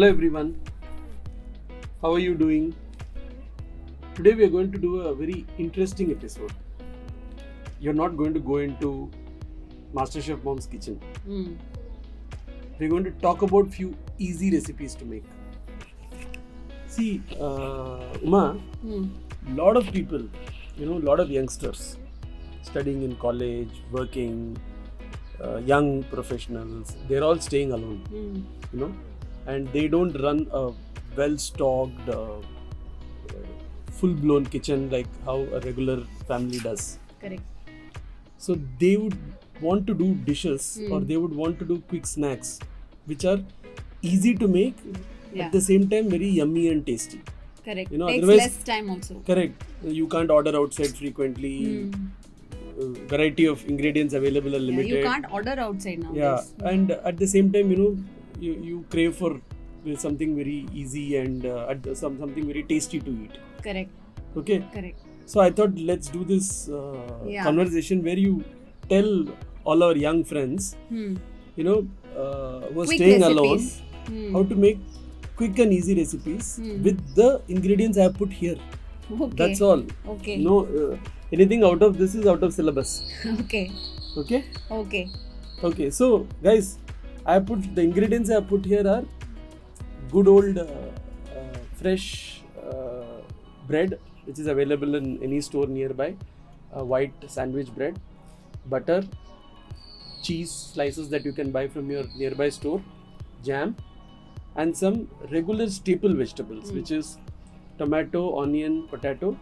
Hello everyone, how are you doing? Today we are going to do a very interesting episode. You're not going to go into Masterchefmom's kitchen. We're going to talk about few easy recipes to make. See, Uma, lot of people, lot of youngsters studying in college, working, young professionals, they're all staying alone, and they don't run a well-stocked, full-blown kitchen like how a regular family does. Correct. So they would want to do dishes or they would want to do quick snacks which are easy to make, at the same time very yummy and tasty. Correct. Takes less time also. Correct. You can't order outside frequently. Variety of ingredients available are limited. You can't order outside nowadays. Yeah, and at the same time, you crave for something very easy and something very tasty to eat. Correct. Okay. Correct. So I thought let's do this conversation where you tell all our young friends, who are Quick staying recipes. alone, how to make quick and easy recipes with the ingredients I have put here. Okay. That's all. Okay. No, anything out of this is out of syllabus. Okay. Okay. Okay. Okay. So guys, the ingredients I have put here are good old fresh bread, which is available in any store nearby, white sandwich bread, butter, cheese slices that you can buy from your nearby store, jam, and some regular staple vegetables, which is tomato, onion, potato,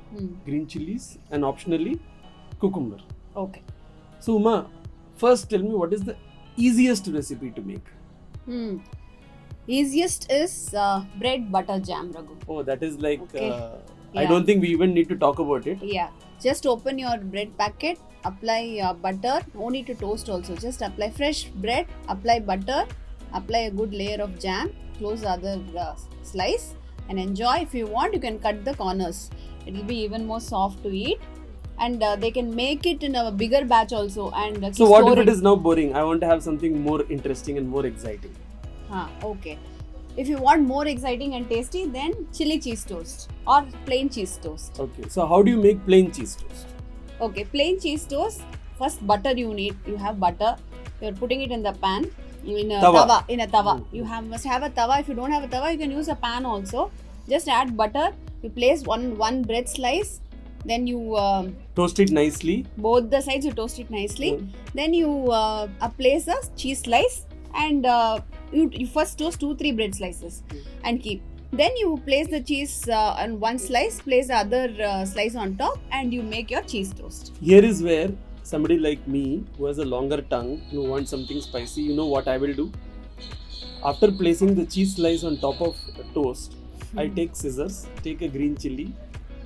green chilies, and optionally cucumber. Okay. So Uma, first tell me what is the easiest recipe to make? Easiest is bread butter jam, Raghu. Oh, that is like, I Yeah. don't think we even need to talk about it. Yeah. Just open your bread packet, apply butter, no need to toast also. Just apply fresh bread, apply butter, apply a good layer of jam, close the other slice and enjoy. If you want, you can cut the corners. It will be even more soft to eat. And they can make it in a bigger batch also. And So what if it is now boring? I want to have something more interesting and more exciting. Okay. If you want more exciting and tasty, then chili cheese toast or plain cheese toast. Okay. So how do you make plain cheese toast? Okay, plain cheese toast. First butter you need. You have butter. You're putting it in the pan. In a tawa. In a tawa. You must have a tawa. If you don't have a tawa, you can use a pan also. Just add butter. You place one bread slice. Then you toast it nicely. Both the sides you toast it nicely. Then you place a cheese slice and you first toast 2-3 bread slices and keep. Then you place the cheese on one slice, place the other slice on top, and you make your cheese toast. Here is where somebody like me who has a longer tongue, who wants something spicy, you know what I will do? After placing the cheese slice on top of toast, I take scissors, take a green chili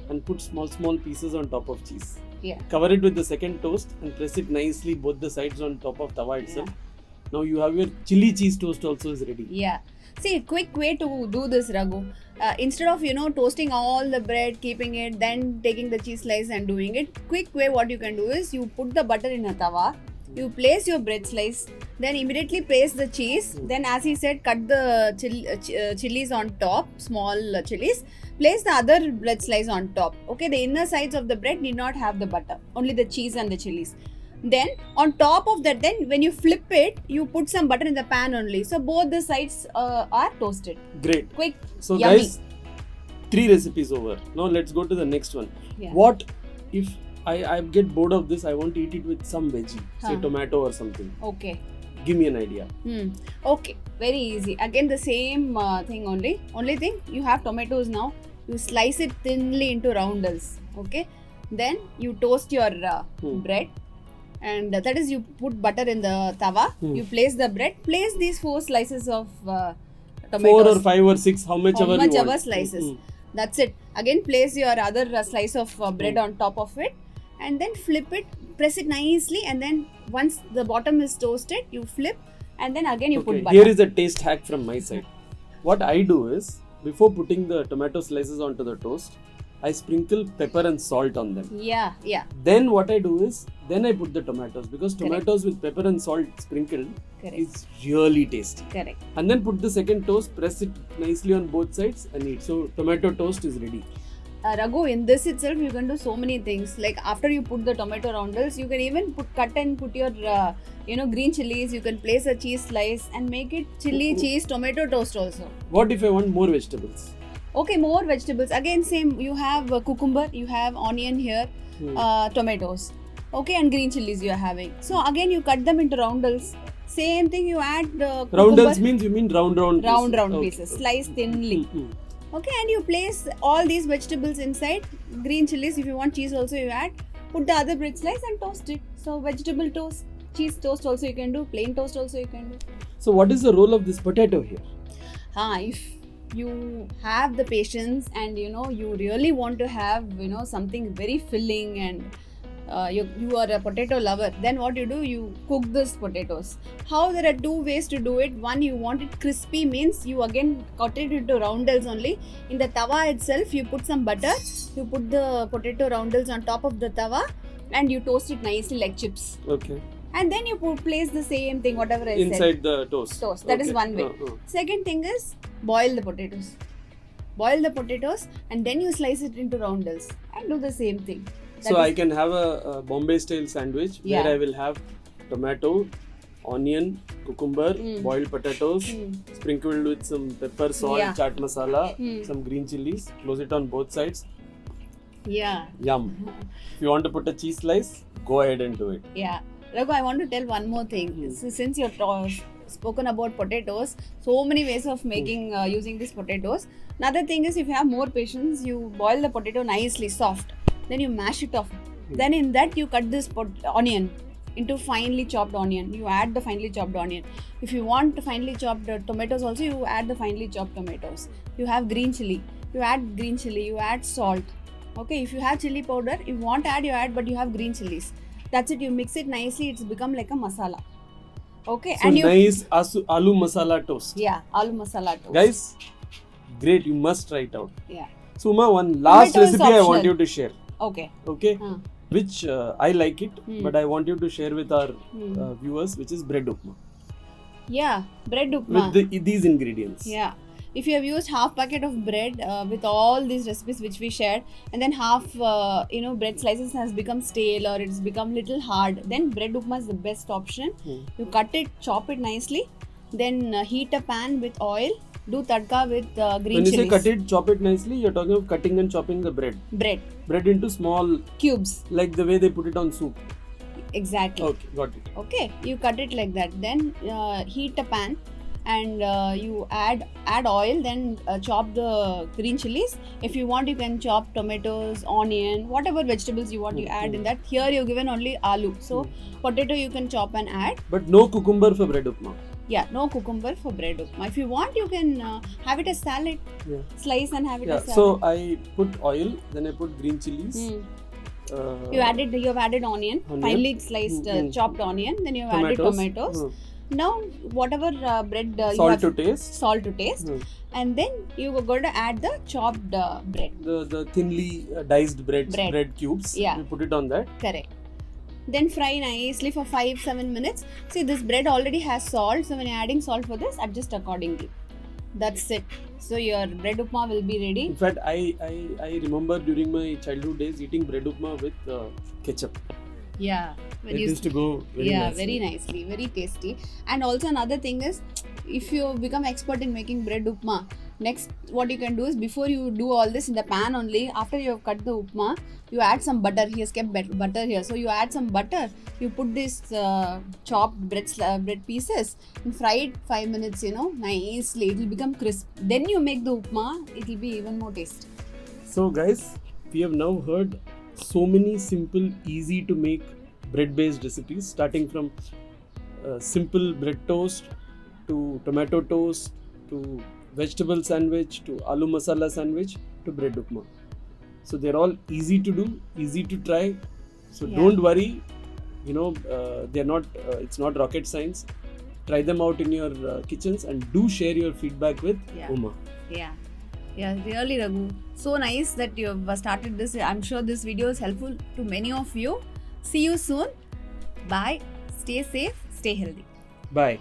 and put small pieces on top of cheese. Yeah. Cover it with the second toast and press it nicely both the sides on top of tawa itself. Now you have your chili cheese toast also is ready. Yeah. See, quick way to do this, Raghu. Instead of, toasting all the bread, keeping it, then taking the cheese slice and doing it, quick way what you can do is you put the butter in a tawa, you place your bread slice, then immediately place the cheese, then as he said, cut the chilies on top, small chilies, place the other bread slice on top. Okay, the inner sides of the bread need not have the butter, only the cheese and the chilies. Then on top of that, then when you flip it, you put some butter in the pan only. So both the sides are toasted. Great. Quick. So yummy. Guys, 3 recipes over. Now let's go to the next one. Yeah. What if I get bored of this? I want to eat it with some veggie, say tomato or something. Okay. Give me an idea. Okay. Very easy. Again the same thing only. Only thing, you have tomatoes now. You slice it thinly into roundels. Okay. Then you toast your bread. And that is, you put butter in the tawa, you place the bread, place these 4 slices of tomatoes. 4 or 5 or 6, how much ever you want. Slices. That's it. Again, place your other slice of bread on top of it and then flip it, press it nicely, and then once the bottom is toasted, you flip and then again you put butter. Here is a taste hack from my side. What I do is, before putting the tomato slices onto the toast, I sprinkle pepper and salt on them. Yeah, yeah. Then what I do is, then I put the tomatoes, because Correct. tomatoes with pepper and salt sprinkled Correct. is really tasty. Correct. And then put the second toast, press it nicely on both sides and eat. So tomato toast is ready. Raghu, in this itself, you can do so many things. Like after you put the tomato roundels, you can even cut your green chilies. You can place a cheese slice and make it chili cheese tomato toast also. What if I want more vegetables? Okay, more vegetables. Again, same. You have cucumber, you have onion here, tomatoes. Okay, and green chilies you are having. So again, you cut them into roundels. Same thing, you add roundels means you mean round pieces, slice thinly. Okay, and you place all these vegetables inside. Green chilies, if you want cheese also you add. Put the other bread slice and toast it. So vegetable toast, cheese toast also you can do, plain toast also you can do. So what is the role of this potato here? If you have the patience and you really want to have something very filling and you are a potato lover, then what you do, you cook these potatoes. How? There are two ways to do it. One, you want it crispy, means you again cut it into roundels only. In the tawa itself, you put some butter, you put the potato roundels on top of the tawa and you toast it nicely like chips. Okay. And then you place the same thing, whatever I said. Inside the toast. That is one way. Second thing is, boil the potatoes. Boil the potatoes and then you slice it into roundels and do the same thing. So I can have a Bombay style sandwich where I will have tomato, onion, cucumber, boiled potatoes, sprinkled with some pepper, salt, chaat masala, some green chilies, close it on both sides. Yeah. Yum. If you want to put a cheese slice, go ahead and do it. Yeah. Raghu, I want to tell one more thing. Since you're spoken about potatoes, so many ways of making using these potatoes. Another thing is, if you have more patience, you boil the potato nicely soft. Then you mash it off. Then in that you cut this onion into finely chopped onion. You add the finely chopped onion. If you want finely chopped tomatoes also, you add the finely chopped tomatoes. You have green chili. You add green chili. You add salt. Okay, if you have chili powder, if you want to add, you add, but you have green chilies. That's it. You mix it nicely. It's become like a masala. Okay. So and nice aloo masala toast. Yeah, aloo masala toast. Guys, great. You must try it out. Yeah. So Uma, one last recipe I want you to share. Okay. Which I like it, but I want you to share with our viewers, which is bread upma. Yeah, bread upma. With these ingredients. Yeah. If you have used half packet of bread with all these recipes which we shared, and then half bread slices has become stale or it's become little hard, then bread upma is the best option. You cut it, chop it nicely, then heat a pan with oil. Do tadka with green chilies. When you say cut it, chop it nicely, you're talking of cutting and chopping the bread. Bread into small cubes. Like the way they put it on soup. Exactly. Okay, got it. Okay, you cut it like that. Then heat a pan and you add oil. Then chop the green chilies. If you want, you can chop tomatoes, onion, whatever vegetables you want. You add in that. Here you're given only aloo. So potato you can chop and add. But no cucumber for bread upma. Yeah, no cucumber for bread upma. If you want, you can have it as salad. Yeah. Slice and have it as salad. So I put oil, then I put green chilies. You have added onion. Finely sliced chopped onion. Then you have added tomatoes. Now whatever bread salt to taste. And then you are going to add the chopped bread. The thinly diced bread cubes. Yeah. You put it on that. Correct. Then fry nicely for 5-7 minutes. See, this bread already has salt, so when you're adding salt for this, adjust accordingly. That's it. So your bread upma will be ready. In fact, I remember during my childhood days eating bread upma with ketchup. Yeah. It used to go very nicely, very tasty. And also another thing is, if you become expert in making bread upma, next what you can do is, before you do all this in the pan only, after you have cut the upma, you add some butter. He has kept butter here, so you add some butter. You put this chopped bread pieces and fry it 5 minutes. Nicely. It will become crisp. Then you make the upma. It will be even more tasty. So guys, we have now heard so many simple, easy to make bread-based recipes, starting from simple bread toast to tomato toast to vegetable sandwich to aloo masala sandwich to bread upma. So they're all easy to do, easy to try. So don't worry, they're not. It's not rocket science. Try them out in your kitchens and do share your feedback with Uma. Yeah. Yeah, really, Raghu. So nice that you have started this. I'm sure this video is helpful to many of you. See you soon. Bye. Stay safe. Stay healthy. Bye.